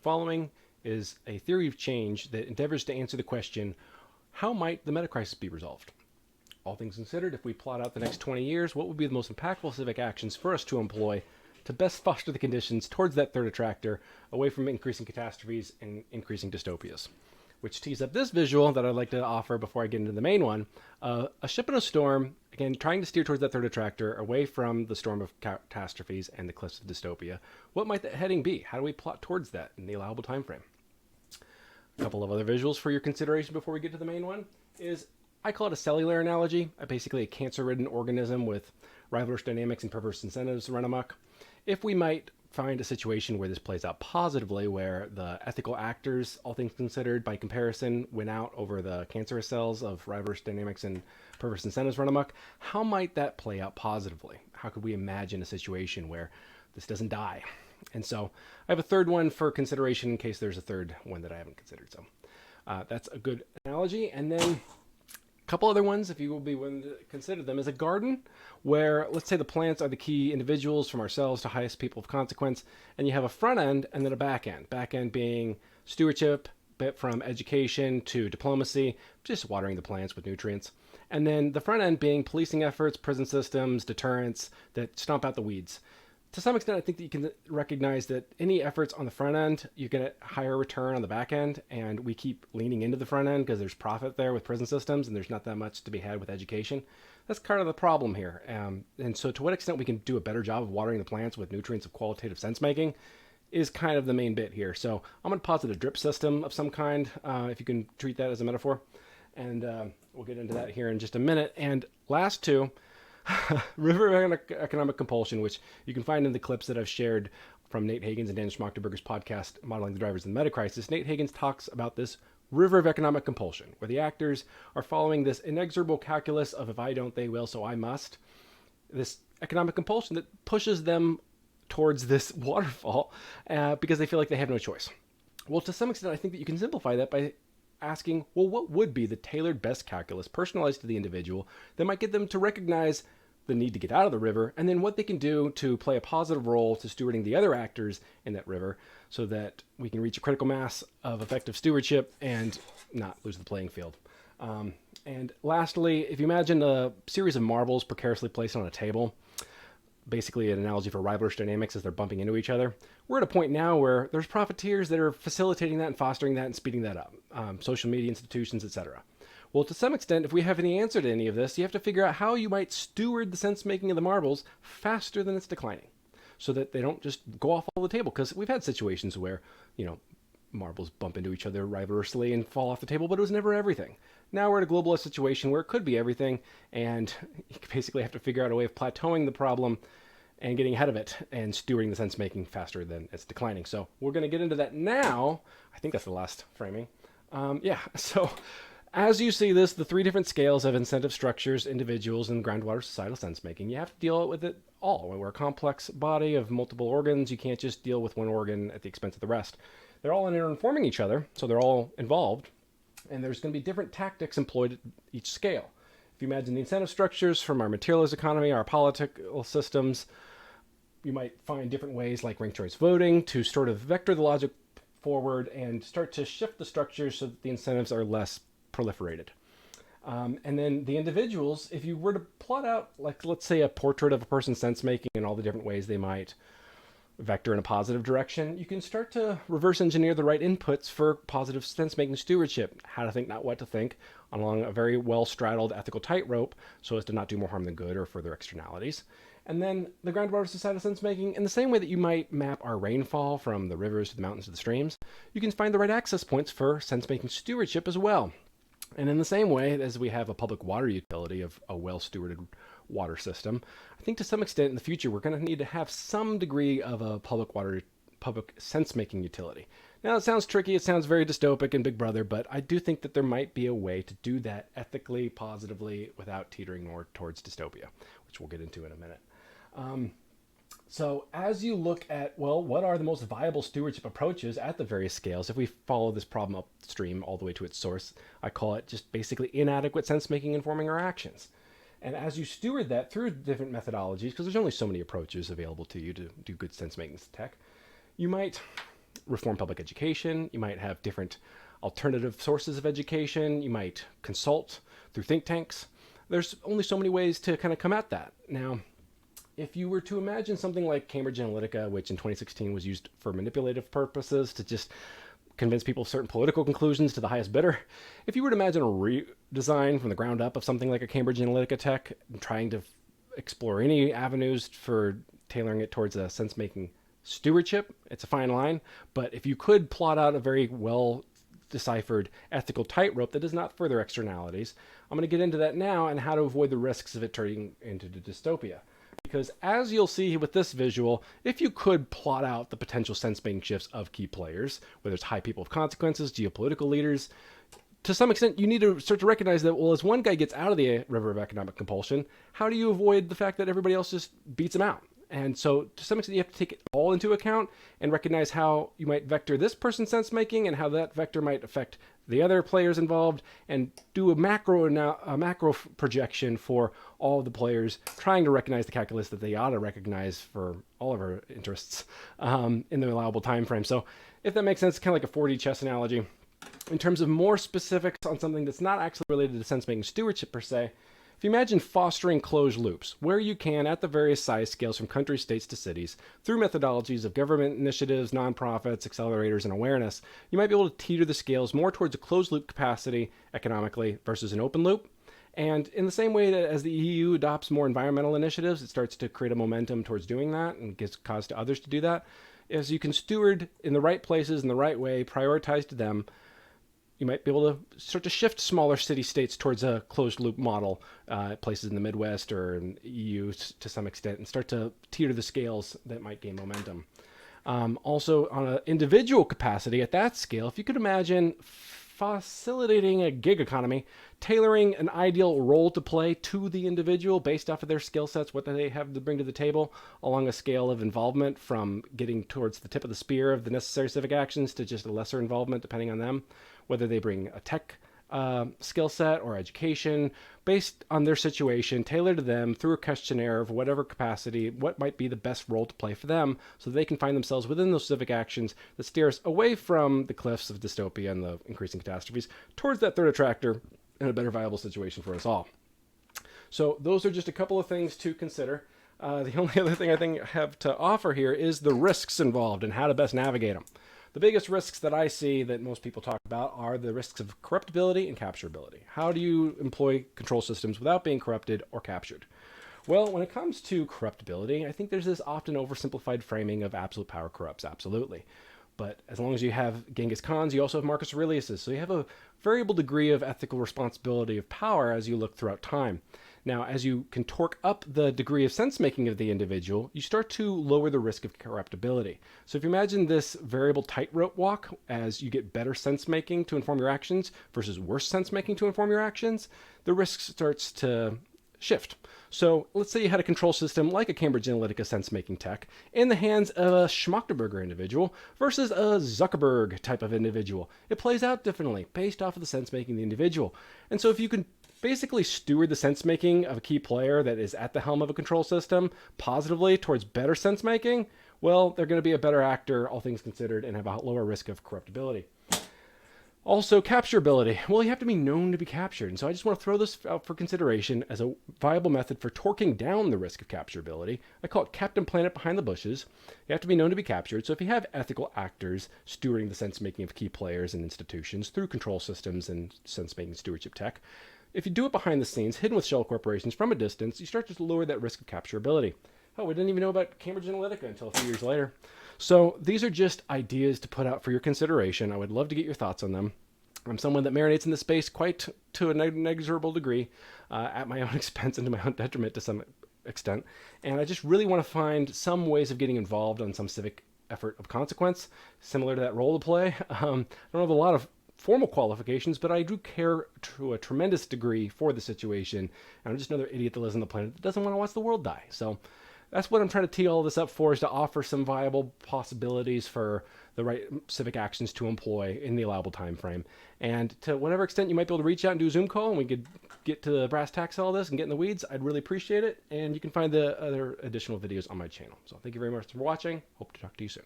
following is a theory of change that endeavors to answer the question, how might the meta-crisis be resolved? All things considered, if we plot out the next 20 years, what would be the most impactful civic actions for us to employ to best foster the conditions towards that third attractor, away from increasing catastrophes and increasing dystopias? Which tees up this visual that I'd like to offer before I get into the main one. A ship in a storm, again, trying to steer towards that third attractor, away from the storm of catastrophes and the cliffs of dystopia. What might that heading be? How do we plot towards that in the allowable time frame? A couple of other visuals for your consideration before we get to the main one is, I call it a cellular analogy, basically a cancer-ridden organism with rivalrous dynamics and perverse incentives run amok. If we might find a situation where this plays out positively, where the ethical actors, all things considered, by comparison, win out over the cancerous cells of rivalrous dynamics and perverse incentives run amok, how might that play out positively? How could we imagine a situation where this doesn't die? And so I have a third one for consideration in case there's a third one that I haven't considered. So that's a good analogy. And then couple other ones, if you will be willing to consider them, is a garden where, let's say, the plants are the key individuals from ourselves to highest people of consequence, and you have a front end and then a back end. Back end being stewardship, bit from education to diplomacy, just watering the plants with nutrients. And then the front end being policing efforts, prison systems, deterrence that stomp out the weeds. To some extent, I think that you can recognize that any efforts on the front end, you get a higher return on the back end, and we keep leaning into the front end because there's profit there with prison systems, and there's not that much to be had with education. That's kind of the problem here. And so to what extent we can do a better job of watering the plants with nutrients of qualitative sense-making is kind of the main bit here. So I'm going to posit a drip system of some kind, if you can treat that as a metaphor. And we'll get into that here in just a minute. And last two, river economic compulsion, which you can find in the clips that I've shared from Nate Hagens and Dan Schmachtenberger's podcast, Modeling the Drivers in the Meta-Crisis. Nate Hagens talks about this river of economic compulsion, where the actors are following this inexorable calculus of if I don't, they will, so I must. This economic compulsion that pushes them towards this waterfall because they feel like they have no choice. Well, to some extent, I think that you can simplify that by asking, well, what would be the tailored best calculus, personalized to the individual, that might get them to recognize the need to get out of the river, and then what they can do to play a positive role to stewarding the other actors in that river so that we can reach a critical mass of effective stewardship and not lose the playing field. And lastly, if you imagine a series of marbles precariously placed on a table, basically an analogy for rivalrous dynamics as they're bumping into each other. We're at a point now where there's profiteers that are facilitating that and fostering that and speeding that up. Social media institutions, etc. Well, to some extent, if we have any answer to any of this, you have to figure out how you might steward the sense-making of the marbles faster than it's declining so that they don't just go off all the table. Because we've had situations where, marbles bump into each other rivalrously and fall off the table, but it was never everything. Now we're at a globalist situation where it could be everything, and you basically have to figure out a way of plateauing the problem and getting ahead of it and stewarding the sense-making faster than it's declining. So we're going to get into that now. I think that's the last framing. So as you see this, the three different scales of incentive structures, individuals, and groundwater societal sense-making, you have to deal with it all. We're a complex body of multiple organs. You can't just deal with one organ at the expense of the rest. They're all informing each other, so they're all involved, and there's going to be different tactics employed at each scale. If you imagine the incentive structures from our materialist economy, our political systems, you might find different ways like ranked choice voting to sort of vector the logic forward and start to shift the structures so that the incentives are less proliferated. And then the individuals, if you were to plot out, like, let's say, a portrait of a person's sense-making and all the different ways they might vector in a positive direction, you can start to reverse engineer the right inputs for positive sense-making stewardship, how to think, not what to think, along a very well-straddled ethical tightrope so as to not do more harm than good or further externalities. And then the groundwater societal sense-making, in the same way that you might map our rainfall from the rivers to the mountains to the streams, you can find the right access points for sense-making stewardship as well. And in the same way as we have a public water utility of a well-stewarded water system, I think to some extent in the future we're going to need to have some degree of a public sense-making utility. Now it sounds tricky, it sounds very dystopic and Big Brother, but I do think that there might be a way to do that ethically, positively, without teetering more towards dystopia, which we'll get into in a minute. So as you look at, well, what are the most viable stewardship approaches at the various scales? If we follow this problem upstream all the way to its source, I call it just basically inadequate sense-making informing our actions. And as you steward that through different methodologies, because there's only so many approaches available to you to do good sense-making tech, you might reform public education. You might have different alternative sources of education. You might consult through think tanks. There's only so many ways to kind of come at that. Now, if you were to imagine something like Cambridge Analytica, which in 2016 was used for manipulative purposes to just convince people of certain political conclusions to the highest bidder, if you were to imagine a redesign from the ground up of something like a Cambridge Analytica tech, trying to explore any avenues for tailoring it towards a sense-making stewardship, it's a fine line. But if you could plot out a very well deciphered ethical tightrope that does not further externalities, I'm going to get into that now and how to avoid the risks of it turning into dystopia. Because as you'll see with this visual, if you could plot out the potential sense-making shifts of key players, whether it's high people of consequences, geopolitical leaders, to some extent you need to start to recognize that, well, as one guy gets out of the river of economic compulsion, how do you avoid the fact that everybody else just beats him out? And so to some extent you have to take it all into account and recognize how you might vector this person's sense-making and how that vector might affect the other players involved, and do a macro projection for all of the players, trying to recognize the calculus that they ought to recognize for all of our interests in the allowable time frame. So if that makes sense, it's kind of like a 4D chess analogy. In terms of more specifics on something that's not actually related to sense-making stewardship per se, if you imagine fostering closed loops, where you can at the various size scales from countries, states to cities, through methodologies of government initiatives, nonprofits, accelerators, and awareness, you might be able to teeter the scales more towards a closed loop capacity economically versus an open loop. And in the same way that as the EU adopts more environmental initiatives, it starts to create a momentum towards doing that and gives cause to others to do that. As you can steward in the right places in the right way, prioritize to them, you might be able to start to shift smaller city-states towards a closed-loop model, places in the Midwest or in the EU to some extent, and start to teeter the scales that might gain momentum. Also, on an individual capacity at that scale, if you could imagine facilitating a gig economy, tailoring an ideal role to play to the individual based off of their skill sets, what they have to bring to the table, along a scale of involvement from getting towards the tip of the spear of the necessary civic actions to just a lesser involvement depending on them, whether they bring a tech skill set or education based on their situation, tailored to them through a questionnaire of whatever capacity, what might be the best role to play for them so they can find themselves within those civic actions that steer us away from the cliffs of dystopia and the increasing catastrophes towards that third attractor and a better viable situation for us all. So those are just a couple of things to consider. The only other thing I have to offer here is the risks involved and how to best navigate them. The biggest risks that I see that most people talk about are the risks of corruptibility and capturability. How do you employ control systems without being corrupted or captured? Well, when it comes to corruptibility, I think there's this often oversimplified framing of absolute power corrupts, absolutely. But as long as you have Genghis Khans, you also have Marcus Aurelius's. So you have a variable degree of ethical responsibility of power as you look throughout time. Now, as you can torque up the degree of sense-making of the individual, you start to lower the risk of corruptibility. So if you imagine this variable tightrope walk as you get better sense-making to inform your actions versus worse sense-making to inform your actions, the risk starts to shift. So let's say you had a control system like a Cambridge Analytica sense-making tech in the hands of a Schmachtenberger individual versus a Zuckerberg type of individual. It plays out differently based off of the sense-making of the individual. And so if you can basically steward the sense-making of a key player that is at the helm of a control system positively towards better sense-making, well, they're going to be a better actor, all things considered, and have a lower risk of corruptibility. Also, capturability. Well, you have to be known to be captured. And so I just want to throw this out for consideration as a viable method for torquing down the risk of capturability. I call it Captain Planet behind the bushes. You have to be known to be captured. So if you have ethical actors stewarding the sense-making of key players and institutions through control systems and sense-making stewardship tech, if you do it behind the scenes, hidden with shell corporations from a distance, you start to lower that risk of capturability. Oh, we didn't even know about Cambridge Analytica until a few years later. So these are just ideas to put out for your consideration. I would love to get your thoughts on them. I'm someone that marinates in the space quite to an inexorable degree, at my own expense and to my own detriment to some extent. And I just really want to find some ways of getting involved on some civic effort of consequence, similar to that role to play. I don't have a lot of formal qualifications, but I do care to a tremendous degree for the situation. And I'm just another idiot that lives on the planet that doesn't want to watch the world die. So that's what I'm trying to tee all this up for, is to offer some viable possibilities for the right civic actions to employ in the allowable time frame. And to whatever extent you might be able to reach out and do a Zoom call and we could get to the brass tacks of all this and get in the weeds, I'd really appreciate it. And you can find the other additional videos on my channel. So thank you very much for watching. Hope to talk to you soon.